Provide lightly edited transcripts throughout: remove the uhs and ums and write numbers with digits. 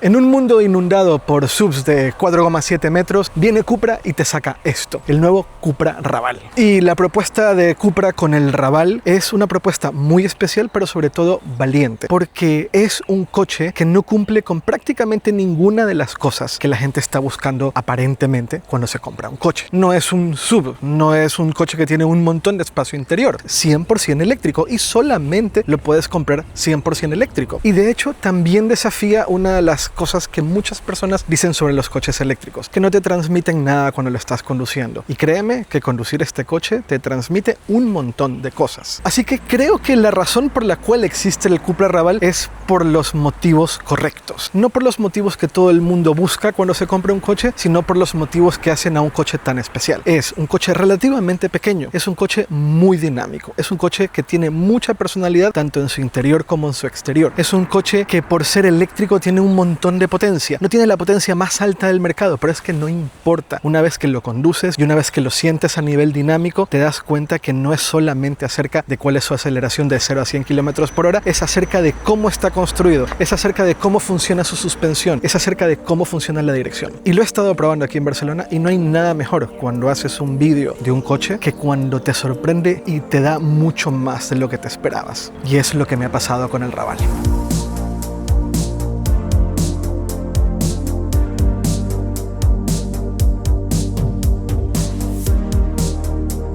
En un mundo inundado por SUVs de 4,7 metros, viene Cupra y te saca esto, el nuevo Cupra Raval. Y la propuesta de Cupra con el Raval es una propuesta muy especial, pero sobre todo valiente, porque es un coche que no cumple con prácticamente ninguna de las cosas que la gente está buscando aparentemente cuando se compra un coche. No es un SUV, no es un coche que tiene un montón de espacio interior, 100% eléctrico, y solamente lo puedes comprar 100% eléctrico. Y de hecho también desafía una de las cosas que muchas personas dicen sobre los coches eléctricos, que no te transmiten nada cuando lo estás conduciendo. Y créeme que conducir este coche te transmite un montón de cosas. Así que creo que la razón por la cual existe el Cupra Raval es por los motivos correctos. No por los motivos que todo el mundo busca cuando se compra un coche, sino por los motivos que hacen a un coche tan especial. Es un coche relativamente pequeño, es un coche muy dinámico, es un coche que tiene mucha personalidad tanto en su interior como en su exterior. Es un coche que por ser eléctrico tiene un montón de potencia. No tiene la potencia más alta del mercado, pero es que no importa. Una vez que lo conduces y una vez que lo sientes a nivel dinámico, te das cuenta que no es solamente acerca de cuál es su aceleración de 0 a 100 km por hora, es acerca de cómo está construido, es acerca de cómo funciona su suspensión, es acerca de cómo funciona la dirección. Y lo he estado probando aquí en Barcelona y no hay nada mejor cuando haces un vídeo de un coche que cuando te sorprende y te da mucho más de lo que te esperabas. Y es lo que me ha pasado con el Raval.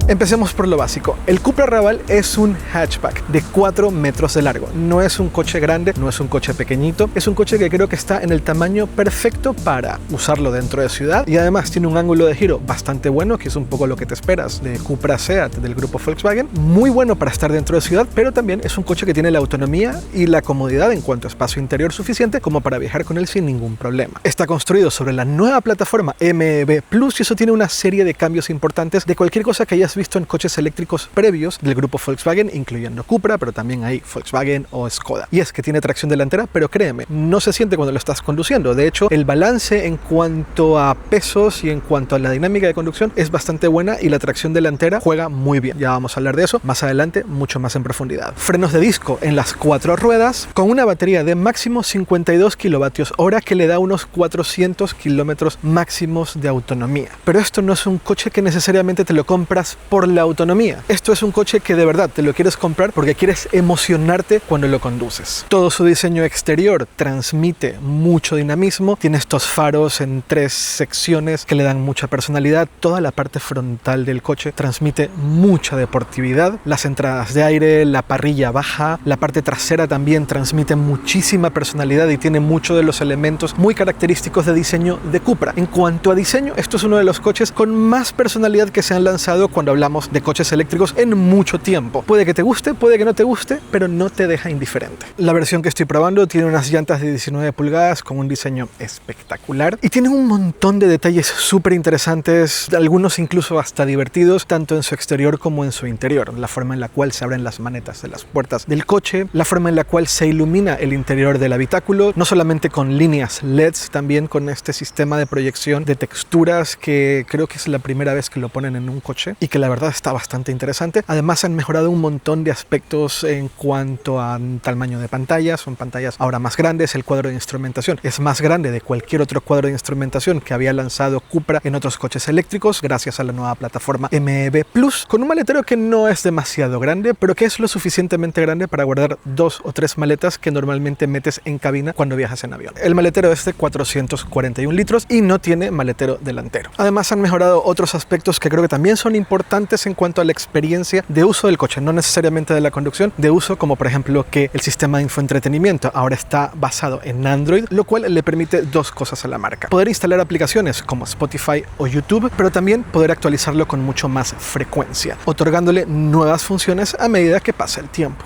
Empecemos por lo básico. El Cupra Raval es un hatchback de 4 metros de largo. No es un coche grande, no es un coche pequeñito. Es un coche que creo que está en el tamaño perfecto para usarlo dentro de ciudad. Y además tiene un ángulo de giro bastante bueno, que es un poco lo que te esperas de Cupra Seat del grupo Volkswagen. Muy bueno para estar dentro de ciudad, pero también es un coche que tiene la autonomía y la comodidad en cuanto a espacio interior suficiente como para viajar con él sin ningún problema. Está construido sobre la nueva plataforma MEB Plus y eso tiene una serie de cambios importantes de cualquier cosa que hayas visto en coches eléctricos previos del grupo Volkswagen, incluyendo Cupra, pero también hay Volkswagen o Skoda. Y es que tiene tracción delantera, pero créeme, no se siente cuando lo estás conduciendo. De hecho, el balance en cuanto a pesos y en cuanto a la dinámica de conducción es bastante buena y la tracción delantera juega muy bien. Ya vamos a hablar de eso más adelante, mucho más en profundidad. Frenos de disco en las 4 ruedas, con una batería de máximo 52 kWh que le da unos 400 kilómetros máximos de autonomía. Pero esto no es un coche que necesariamente te lo compras por la autonomía. Esto es un coche que de verdad te lo quieres comprar porque quieres emocionarte cuando lo conduces. Todo su diseño exterior transmite mucho dinamismo. Tiene estos faros en 3 secciones que le dan mucha personalidad. Toda la parte frontal del coche transmite mucha deportividad. Las entradas de aire, la parrilla baja, la parte trasera también transmite muchísima personalidad y tiene muchos de los elementos muy característicos de diseño de Cupra. En cuanto a diseño, esto es uno de los coches con más personalidad que se han lanzado cuando hablamos de coches eléctricos en mucho tiempo. Puede que te guste, puede que no te guste, pero no te deja indiferente. La versión que estoy probando tiene unas llantas de 19 pulgadas con un diseño espectacular y tiene un montón de detalles súper interesantes, algunos incluso hasta divertidos, tanto en su exterior como en su interior. La forma en la cual se abren las manetas de las puertas del coche, la forma en la cual se ilumina el interior del habitáculo, no solamente con líneas LEDs, también con este sistema de proyección de texturas que creo que es la primera vez que lo ponen en un coche y que la verdad está bastante interesante. Además han mejorado un montón de aspectos en cuanto a tamaño de pantallas. Son pantallas ahora más grandes. El cuadro de instrumentación es más grande de cualquier otro cuadro de instrumentación que había lanzado Cupra en otros coches eléctricos gracias a la nueva plataforma MEB Plus, con un maletero que no es demasiado grande, pero que es lo suficientemente grande para guardar 2 o 3 maletas que normalmente metes en cabina cuando viajas en avión. El maletero es de 441 litros y no tiene maletero delantero. Además han mejorado otros aspectos que creo que también son importantes en cuanto a la experiencia de uso del coche, no necesariamente de la conducción, de uso, como por ejemplo que el sistema de infoentretenimiento ahora está basado en Android, lo cual le permite 2 cosas a la marca: poder instalar aplicaciones como Spotify o YouTube, pero también poder actualizarlo con mucho más frecuencia, otorgándole nuevas funciones a medida que pasa el tiempo.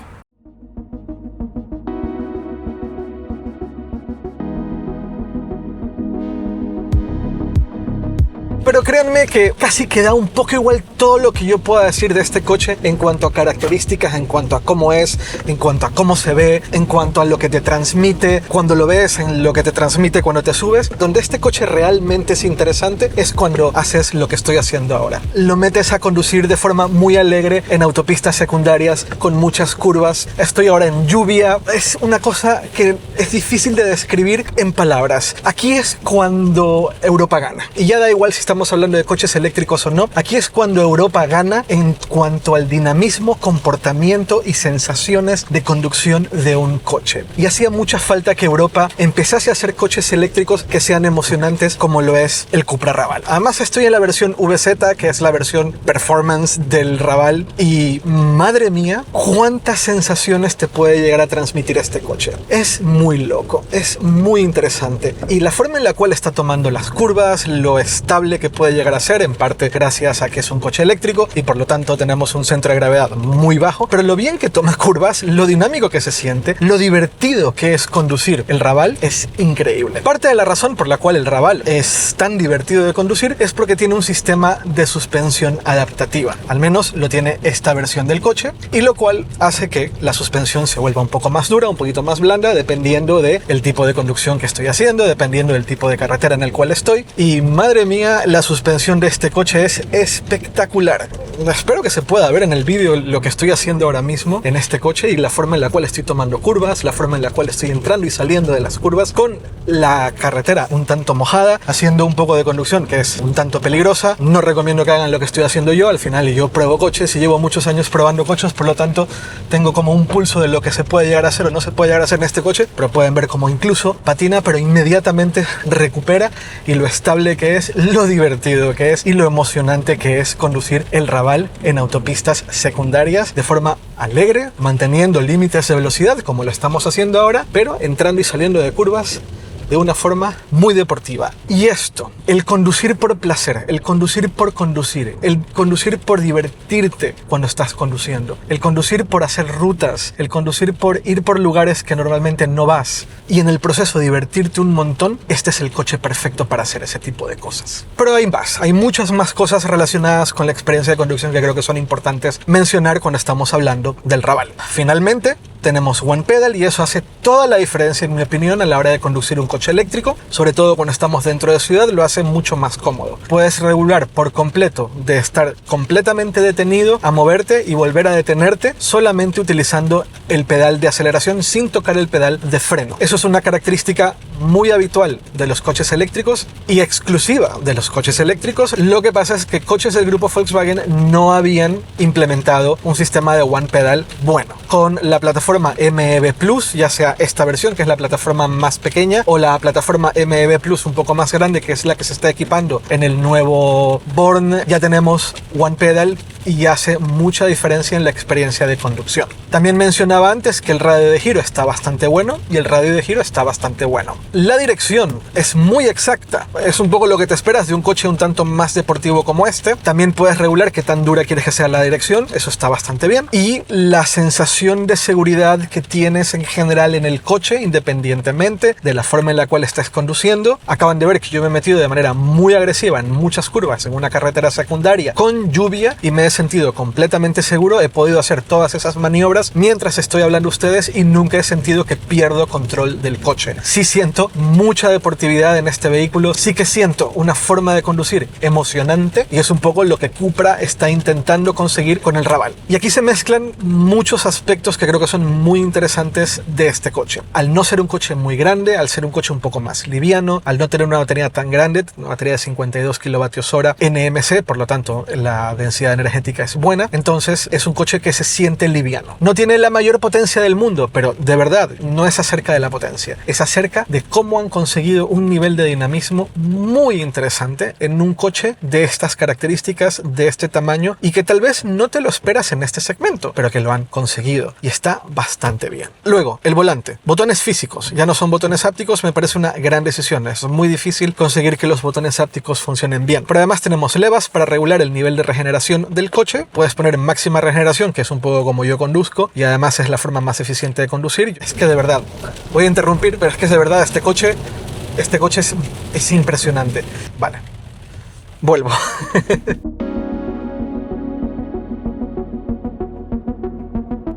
pero créanme que casi queda un poco igual todo lo que yo pueda decir de este coche en cuanto a características, en cuanto a cómo es, en cuanto a cómo se ve, en cuanto a lo que te transmite cuando lo ves, en lo que te transmite cuando te subes. Donde este coche realmente es interesante es cuando haces lo que estoy haciendo ahora. Lo metes a conducir de forma muy alegre en autopistas secundarias con muchas curvas. Estoy ahora en lluvia. Es una cosa que es difícil de describir en palabras. Aquí es cuando Europa gana. Y ya da igual si estamos hablando de coches eléctricos o no. Aquí es cuando Europa gana en cuanto al dinamismo, comportamiento y sensaciones de conducción de un coche. Y hacía mucha falta que Europa empezase a hacer coches eléctricos que sean emocionantes como lo es el Cupra Raval. Además estoy en la versión VZ, que es la versión performance del Raval, y madre mía, cuántas sensaciones te puede llegar a transmitir este coche. Es muy loco, es muy interesante, y la forma en la cual está tomando las curvas, lo estable que puede llegar a ser, en parte gracias a que es un coche eléctrico y por lo tanto tenemos un centro de gravedad muy bajo, pero lo bien que toma curvas, lo dinámico que se siente, lo divertido que es conducir el Raval es increíble. Parte de la razón por la cual el Raval es tan divertido de conducir es porque tiene un sistema de suspensión adaptativa, al menos lo tiene esta versión del coche, y lo cual hace que la suspensión se vuelva un poco más dura, un poquito más blanda, dependiendo del tipo de conducción que estoy haciendo, dependiendo del tipo de carretera en el cual estoy. Y madre mía, la suspensión de este coche es espectacular. Espero que se pueda ver en el vídeo lo que estoy haciendo ahora mismo en este coche y la forma en la cual estoy tomando curvas, la forma en la cual estoy entrando y saliendo de las curvas con la carretera un tanto mojada, haciendo un poco de conducción que es un tanto peligrosa. No recomiendo que hagan lo que estoy haciendo yo. Al final yo pruebo coches y llevo muchos años probando coches, por lo tanto tengo como un pulso de lo que se puede llegar a hacer o no se puede llegar a hacer en este coche, pero pueden ver como incluso patina, pero inmediatamente recupera, y lo estable que es, lo divertido que es y lo emocionante que es conducir el Raval en autopistas secundarias de forma alegre, manteniendo límites de velocidad como lo estamos haciendo ahora, pero entrando y saliendo de curvas de una forma muy deportiva. Y esto, el conducir por placer, el conducir por conducir, el conducir por divertirte cuando estás conduciendo, el conducir por hacer rutas, el conducir por ir por lugares que normalmente no vas, y en el proceso divertirte un montón, este es el coche perfecto para hacer ese tipo de cosas. Pero hay más, hay muchas más cosas relacionadas con la experiencia de conducción que creo que son importantes mencionar cuando estamos hablando del Raval. Finalmente, tenemos One Pedal, y eso hace toda la diferencia, en mi opinión, a la hora de conducir un coche eléctrico, sobre todo cuando estamos dentro de ciudad, lo hace mucho más cómodo. Puedes regular por completo de estar completamente detenido a moverte y volver a detenerte solamente utilizando el pedal de aceleración sin tocar el pedal de freno. Eso es una característica muy habitual de los coches eléctricos y exclusiva de los coches eléctricos. Lo que pasa es que coches del grupo Volkswagen no habían implementado un sistema de One Pedal bueno. Con la plataforma MEB Plus, ya sea esta versión que es la plataforma más pequeña o la plataforma MEB Plus un poco más grande, que es la que se está equipando en el nuevo Born, ya tenemos One Pedal y hace mucha diferencia en la experiencia de conducción. También mencionaba antes que el radio de giro está bastante bueno y el radio de giro está bastante bueno. La dirección es muy exacta, es un poco lo que te esperas de un coche un tanto más deportivo como este. También puedes regular qué tan dura quieres que sea la dirección, eso está bastante bien. Y la sensación de seguridad que tienes en general en el coche, independientemente de la forma en la cual estés conduciendo. Acaban de ver que yo me he metido de manera muy agresiva en muchas curvas en una carretera secundaria con lluvia y me he sentido completamente seguro. He podido hacer todas esas maniobras mientras estoy hablando a ustedes y nunca he sentido que pierdo control del coche. Sí siento mucha deportividad en este vehículo, sí que siento una forma de conducir emocionante, y es un poco lo que Cupra está intentando conseguir con el Raval. Y aquí se mezclan muchos aspectos que creo que son muy interesantes de este coche. Al no ser un coche muy grande, al ser un coche un poco más liviano, al no tener una batería tan grande, una batería de 52 kWh NMC, por lo tanto la densidad energética es buena, entonces es un coche que se siente liviano. No tiene la mayor potencia del mundo, pero de verdad no es acerca de la potencia, es acerca de cómo han conseguido un nivel de dinamismo muy interesante en un coche de estas características, de este tamaño, y que tal vez no te lo esperas en este segmento, pero que lo han conseguido y está bastante bien. Luego, el volante. Botones físicos, ya no son botones hápticos, me parece una gran decisión. Es muy difícil conseguir que los botones hápticos funcionen bien. Pero además tenemos levas para regular el nivel de regeneración del coche. Puedes poner en máxima regeneración, que es un poco como yo conduzco, y además es la forma más eficiente de conducir. Es que de verdad, voy a interrumpir, pero es que de verdad este coche es impresionante. Vale. Vuelvo.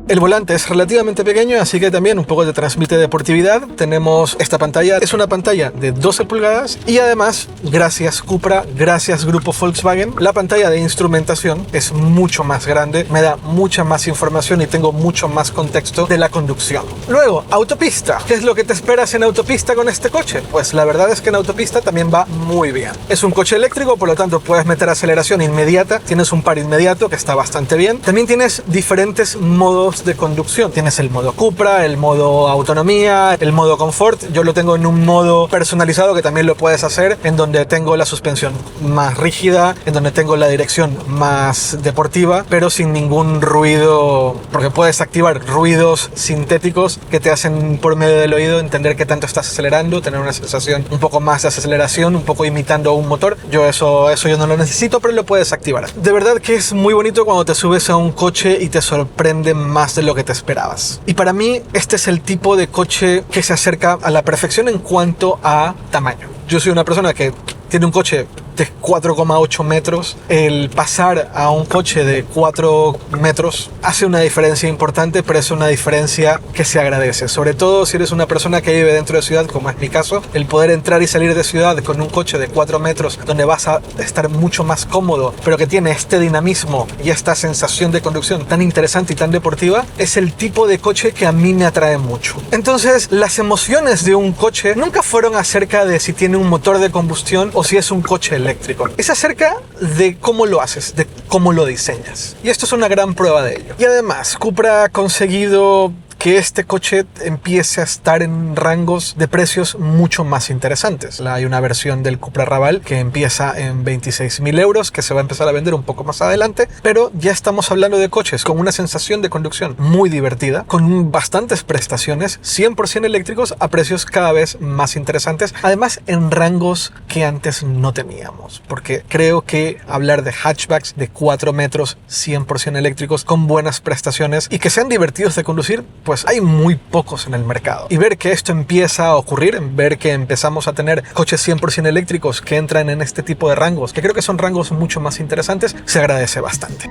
El volante es relativamente pequeño, así que también un poco te transmite deportividad. Tenemos esta pantalla, es una pantalla de 12 pulgadas y además, gracias Cupra, gracias Grupo Volkswagen, la pantalla de instrumentación es mucho más grande, me da mucha más información y tengo mucho más contexto de la conducción. Luego, autopista. ¿Qué es lo que te esperas en autopista con este coche? Pues la verdad es que en autopista también va muy bien. Es un coche eléctrico, por lo tanto puedes meter aceleración inmediata, tienes un par inmediato que está bastante bien. También tienes diferentes modos de conducción. Tienes el modo Cupra, el modo autonomía, el modo confort. Yo lo tengo en un modo personalizado que también lo puedes hacer, en donde tengo la suspensión más rígida, en donde tengo la dirección más deportiva, pero sin ningún ruido, porque puedes activar ruidos sintéticos que te hacen por medio del oído entender qué tanto estás acelerando, tener una sensación un poco más de aceleración, un poco imitando un motor. Eso yo no lo necesito, pero lo puedes activar. De verdad que es muy bonito cuando te subes a un coche y te sorprende más de lo que te esperabas. Y para mí este es el tipo de coche que se acerca a la perfección en cuanto a tamaño. Yo soy una persona que tiene un coche de 4,8 metros. El pasar a un coche de 4 metros hace una diferencia importante, pero es una diferencia que se agradece. Sobre todo si eres una persona que vive dentro de ciudad, como es mi caso, el poder entrar y salir de ciudad con un coche de 4 metros donde vas a estar mucho más cómodo, pero que tiene este dinamismo y esta sensación de conducción tan interesante y tan deportiva, es el tipo de coche que a mí me atrae mucho. Entonces, las emociones de un coche nunca fueron acerca de si tiene un motor de combustión o si es un coche eléctrico. Es acerca de cómo lo haces, de cómo lo diseñas. Y esto es una gran prueba de ello. Y además, Cupra ha conseguido que este coche empiece a estar en rangos de precios mucho más interesantes. Hay una versión del Cupra Raval que empieza en 26.000 euros, que se va a empezar a vender un poco más adelante, pero ya estamos hablando de coches con una sensación de conducción muy divertida, con bastantes prestaciones, 100% eléctricos a precios cada vez más interesantes, además en rangos que antes no teníamos, porque creo que hablar de hatchbacks de 4 metros, 100% eléctricos, con buenas prestaciones y que sean divertidos de conducir, pues hay muy pocos en el mercado. Y ver que esto empieza a ocurrir, ver que empezamos a tener coches 100% eléctricos que entran en este tipo de rangos, que creo que son rangos mucho más interesantes, se agradece bastante.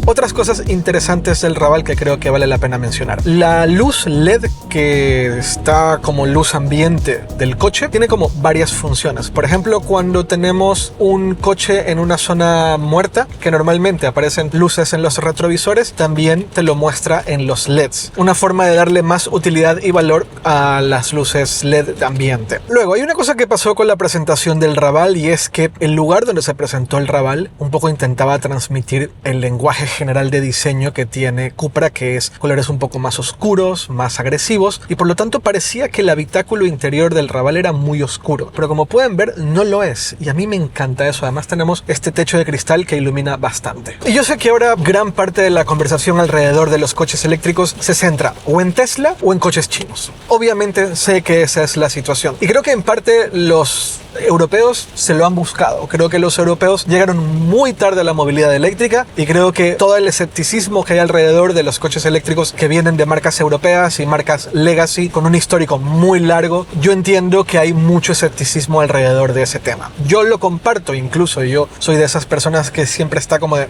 Otras cosas interesantes del Raval que creo que vale la pena mencionar. La luz LED que está como luz ambiente del coche tiene como varias funciones. Por ejemplo, cuando tenemos un coche en una zona muerta, que normalmente aparecen luces en los retrovisores, también te lo muestra en los LEDs. Una forma de darle más utilidad y valor a las luces LED de ambiente. Luego, hay una cosa que pasó con la presentación del Raval y es que el lugar donde se presentó el Raval un poco intentaba transmitir el lenguaje general de diseño que tiene Cupra, que es colores un poco más oscuros, más agresivos, y por lo tanto parecía que el habitáculo interior del Raval era muy oscuro, pero como pueden ver no lo es, y a mí me encanta eso. Además tenemos este techo de cristal que ilumina bastante. Y yo sé que ahora gran parte de la conversación alrededor de los coches eléctricos se centra o en Tesla o en coches chinos. Obviamente sé que esa es la situación, y creo que en parte los europeos se lo han buscado. Creo que los europeos llegaron muy tarde a la movilidad eléctrica y creo que todo el escepticismo que hay alrededor de los coches eléctricos que vienen de marcas europeas y marcas legacy con un histórico muy largo, yo entiendo que hay mucho escepticismo alrededor de ese tema. Yo lo comparto, incluso yo soy de esas personas que siempre está como de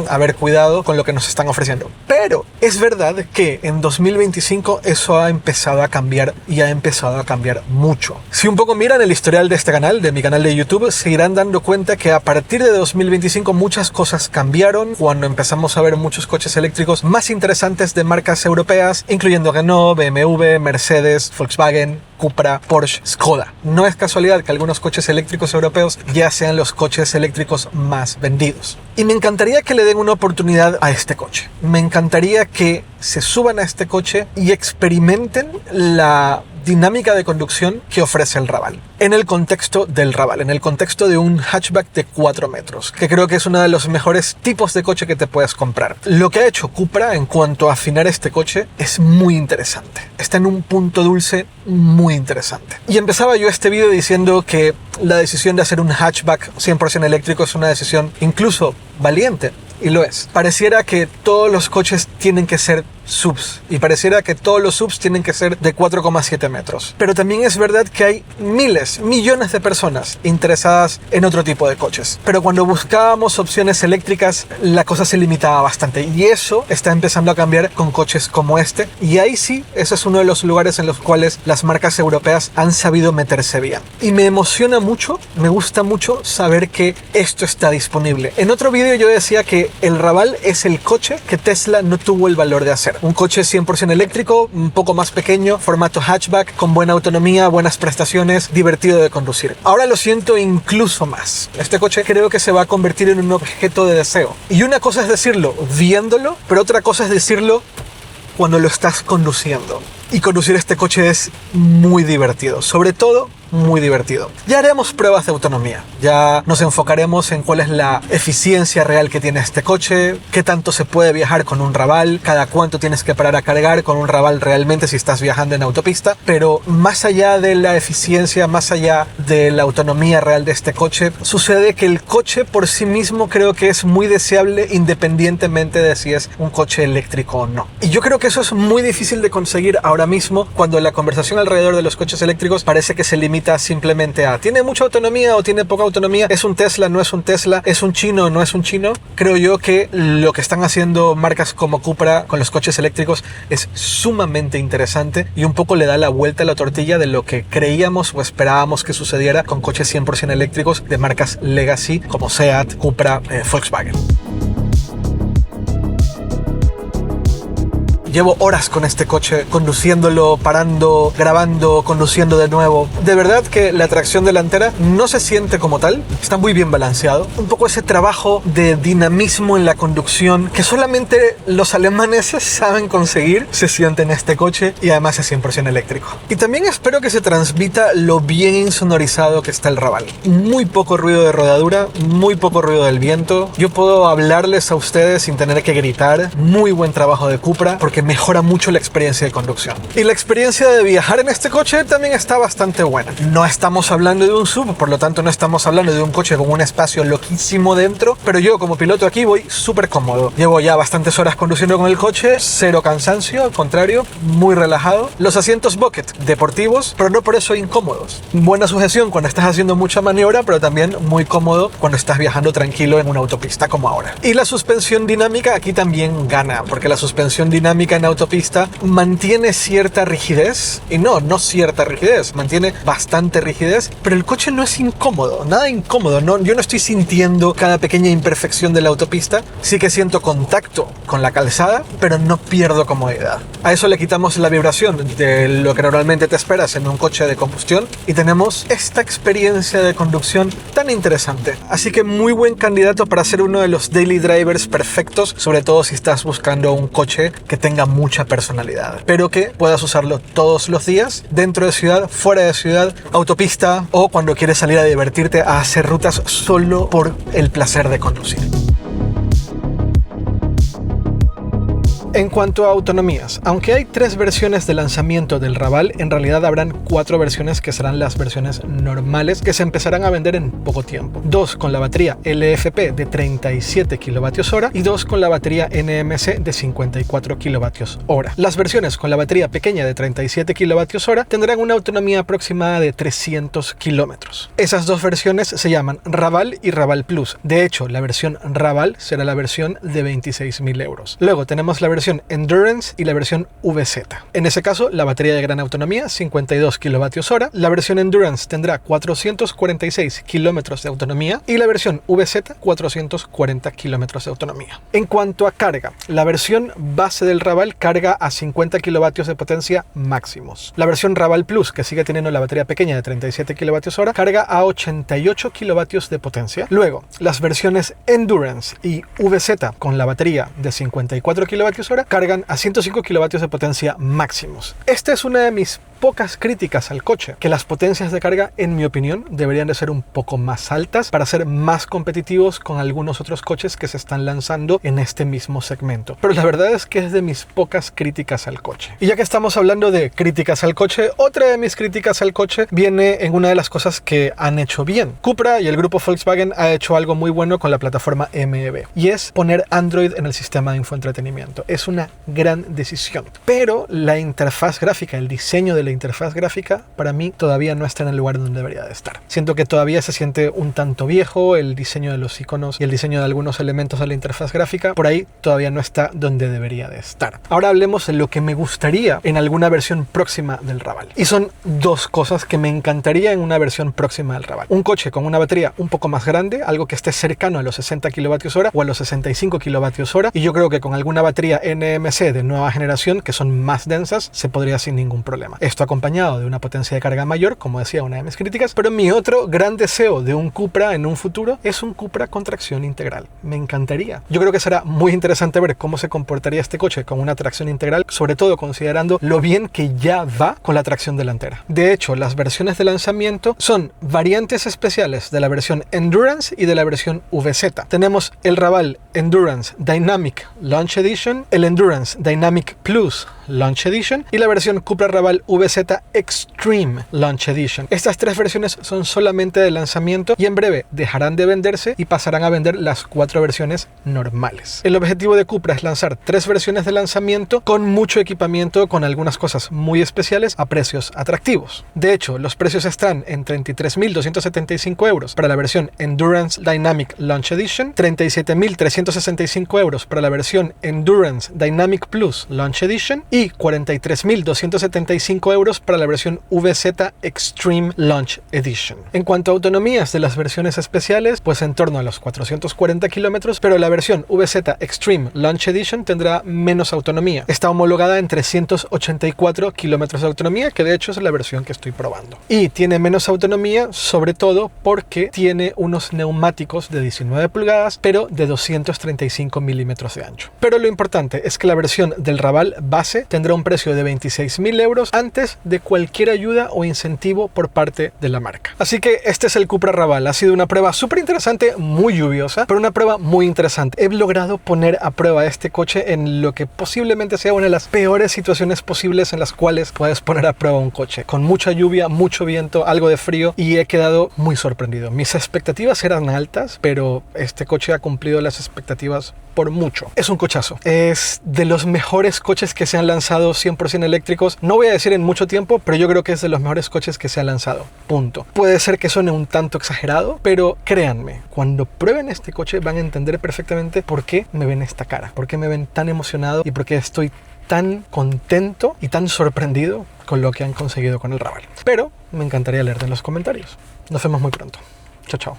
a ver, cuidado con lo que nos están ofreciendo. Pero es verdad que en 2025 eso ha empezado a cambiar y ha empezado a cambiar mucho. Si un poco miran el historial de este canal, de mi canal de YouTube, se irán dando cuenta que a partir de 2025 muchas cosas cambiaron cuando empezamos a ver muchos coches eléctricos más interesantes de marcas europeas, incluyendo Renault, BMW, Mercedes, Volkswagen, Cupra, Porsche, Skoda. No es casualidad que algunos coches eléctricos europeos ya sean los coches eléctricos más vendidos. Y me encantaría que le den una oportunidad a este coche. Me encantaría que se suban a este coche y experimenten la dinámica de conducción que ofrece el Raval. En el contexto del Raval, en el contexto de un hatchback de 4 metros, que creo que es uno de los mejores tipos de coche que te puedes comprar. Lo que ha hecho Cupra en cuanto a afinar este coche es muy interesante. Está en un punto dulce muy interesante. Y empezaba yo este vídeo diciendo que la decisión de hacer un hatchback 100% eléctrico es una decisión incluso valiente. Y lo es. Pareciera que todos los coches tienen que ser SUVs y pareciera que todos los SUVs tienen que ser de 4,7 metros. Pero también es verdad que hay miles, millones de personas interesadas en otro tipo de coches. Pero cuando buscábamos opciones eléctricas, la cosa se limitaba bastante y eso está empezando a cambiar con coches como este. Y ahí sí, ese es uno de los lugares en los cuales las marcas europeas han sabido meterse bien. Y me emociona mucho, me gusta mucho saber que esto está disponible. En otro vídeo yo decía que el Raval es el coche que Tesla no tuvo el valor de hacer. Un coche 100% eléctrico, un poco más pequeño, formato hatchback, con buena autonomía, buenas prestaciones, divertido de conducir. Ahora lo siento incluso más. Este coche creo que se va a convertir en un objeto de deseo. Y una cosa es decirlo viéndolo, pero otra cosa es decirlo cuando lo estás conduciendo. Y conducir este coche es muy divertido, sobre todo muy divertido. Ya haremos pruebas de autonomía, ya nos enfocaremos en cuál es la eficiencia real que tiene este coche, qué tanto se puede viajar con un Raval, cada cuánto tienes que parar a cargar con un Raval realmente si estás viajando en autopista, pero más allá de la eficiencia, más allá de la autonomía real de este coche, sucede que el coche por sí mismo creo que es muy deseable independientemente de si es un coche eléctrico o no. Y yo creo que eso es muy difícil de conseguir ahora mismo cuando la conversación alrededor de los coches eléctricos parece que se limita simplemente a ¿tiene mucha autonomía o tiene poca autonomía? ¿Es un Tesla? ¿No es un Tesla? ¿Es un chino o no es un chino? Creo yo que lo que están haciendo marcas como Cupra con los coches eléctricos es sumamente interesante y un poco le da la vuelta a la tortilla de lo que creíamos o esperábamos que sucediera con coches 100% eléctricos de marcas legacy como Seat, Cupra, Volkswagen. Llevo horas con este coche, conduciéndolo, parando, grabando, conduciendo de nuevo. De verdad que la tracción delantera no se siente como tal, está muy bien balanceado. Un poco ese trabajo de dinamismo en la conducción que solamente los alemanes saben conseguir, se siente en este coche y además es 100% eléctrico. Y también espero que se transmita lo bien insonorizado que está el Raval. Muy poco ruido de rodadura, muy poco ruido del viento. Yo puedo hablarles a ustedes sin tener que gritar. Muy buen trabajo de Cupra porque mejora mucho la experiencia de conducción. Y la experiencia de viajar en este coche también está bastante buena. No estamos hablando de un SUV, por lo tanto no estamos hablando de un coche con un espacio loquísimo dentro, pero yo como piloto aquí voy súper cómodo. Llevo ya bastantes horas conduciendo con el coche, cero cansancio, al contrario, muy relajado. Los asientos bucket, deportivos, pero no por eso incómodos. Buena sujeción cuando estás haciendo mucha maniobra, pero también muy cómodo cuando estás viajando tranquilo en una autopista como ahora. Y la suspensión dinámica aquí también gana, porque la suspensión dinámica en autopista mantiene cierta rigidez, y no cierta rigidez, mantiene bastante rigidez, pero el coche no es incómodo, nada incómodo, yo no estoy sintiendo cada pequeña imperfección de la autopista, sí que siento contacto con la calzada, pero no pierdo comodidad. A eso le quitamos la vibración de lo que normalmente te esperas en un coche de combustión y tenemos esta experiencia de conducción tan interesante. Así que muy buen candidato para ser uno de los daily drivers perfectos, sobre todo si estás buscando un coche que tenga mucha personalidad, pero que puedas usarlo todos los días, dentro de ciudad, fuera de ciudad, autopista o cuando quieres salir a divertirte a hacer rutas solo por el placer de conducir. En cuanto a autonomías, aunque hay 3 versiones de lanzamiento del Raval, en realidad habrán 4 versiones que serán las versiones normales que se empezarán a vender en poco tiempo. 2 con la batería LFP de 37 kWh y 2 con la batería NMC de 54 kWh. Las versiones con la batería pequeña de 37 kWh tendrán una autonomía aproximada de 300 km. Esas 2 versiones se llaman Raval y Raval Plus. De hecho, la versión Raval será la versión de 26.000 euros. Luego tenemos la versión Endurance y la versión VZ. En ese caso, la batería de gran autonomía, 52 kWh. La versión Endurance tendrá 446 km de autonomía y la versión VZ 440 km de autonomía. En cuanto a carga, la versión base del Raval carga a 50 kW de potencia máximos. La versión Raval Plus, que sigue teniendo la batería pequeña de 37 kWh, carga a 88 kW de potencia. Luego, las versiones Endurance y VZ con la batería de 54 kWh cargan a 105 kW de potencia máximos. Esta es una de mis pocas críticas al coche, que las potencias de carga, en mi opinión, deberían de ser un poco más altas para ser más competitivos con algunos otros coches que se están lanzando en este mismo segmento. Pero la verdad es que es de mis pocas críticas al coche. Y ya que estamos hablando de críticas al coche, otra de mis críticas al coche viene en una de las cosas que han hecho bien. Cupra y el grupo Volkswagen ha hecho algo muy bueno con la plataforma MEB, y es poner Android en el sistema de infoentretenimiento. Es una gran decisión, pero la interfaz gráfica, el diseño de la interfaz gráfica, para mí todavía no está en el lugar donde debería de estar. Siento que todavía se siente un tanto viejo, el diseño de los iconos y el diseño de algunos elementos de la interfaz gráfica, por ahí todavía no está donde debería de estar. Ahora hablemos de lo que me gustaría en alguna versión próxima del Raval. Y son dos cosas que me encantaría en una versión próxima del Raval. Un coche con una batería un poco más grande, algo que esté cercano a los 60 kWh o a los 65 kWh, y yo creo que con alguna batería NMC de nueva generación que son más densas se podría sin ningún problema. Esto acompañado de una potencia de carga mayor, como decía una de mis críticas, pero mi otro gran deseo de un Cupra en un futuro es un Cupra con tracción integral. Me encantaría. Yo creo que será muy interesante ver cómo se comportaría este coche con una tracción integral, sobre todo considerando lo bien que ya va con la tracción delantera. De hecho, las versiones de lanzamiento son variantes especiales de la versión Endurance y de la versión VZ. Tenemos el Raval Endurance Dynamic Launch Edition, el Endurance Dynamic Plus Launch Edition y la versión Cupra Raval VZ Extreme Launch Edition. Estas tres versiones son solamente de lanzamiento y en breve dejarán de venderse y pasarán a vender las 4 versiones normales. El objetivo de Cupra es lanzar 3 versiones de lanzamiento con mucho equipamiento, con algunas cosas muy especiales a precios atractivos. De hecho, los precios están en 33.275 euros para la versión Endurance Dynamic Launch Edition, 37.365 euros para la versión Endurance Dynamic Plus Launch Edition y 43.275 euros para la versión VZ Extreme Launch Edition. En cuanto a autonomías de las versiones especiales, pues en torno a los 440 kilómetros, pero la versión VZ Extreme Launch Edition tendrá menos autonomía. Está homologada en 384 kilómetros de autonomía, que de hecho es la versión que estoy probando. Y tiene menos autonomía, sobre todo porque tiene unos neumáticos de 19 pulgadas, pero de 235 milímetros de ancho. Pero lo importante es que la versión del Raval base tendrá un precio de 26.000 euros antes de cualquier ayuda o incentivo por parte de la marca. Así que este es el Cupra Raval. Ha sido una prueba súper interesante, muy lluviosa, pero una prueba muy interesante. He logrado poner a prueba este coche en lo que posiblemente sea una de las peores situaciones posibles en las cuales puedes poner a prueba un coche. Con mucha lluvia, mucho viento, algo de frío, y he quedado muy sorprendido. Mis expectativas eran altas, pero este coche ha cumplido las expectativas por mucho. Es un cochazo. Es de los mejores coches que se han lanzado 100% eléctricos. No voy a decir en mucho tiempo, pero yo creo que es de los mejores coches que se han lanzado. Punto. Puede ser que suene un tanto exagerado, pero créanme, cuando prueben este coche van a entender perfectamente por qué me ven esta cara, por qué me ven tan emocionado y por qué estoy tan contento y tan sorprendido con lo que han conseguido con el Raval. Pero me encantaría leerte en los comentarios. Nos vemos muy pronto. Chao, chao.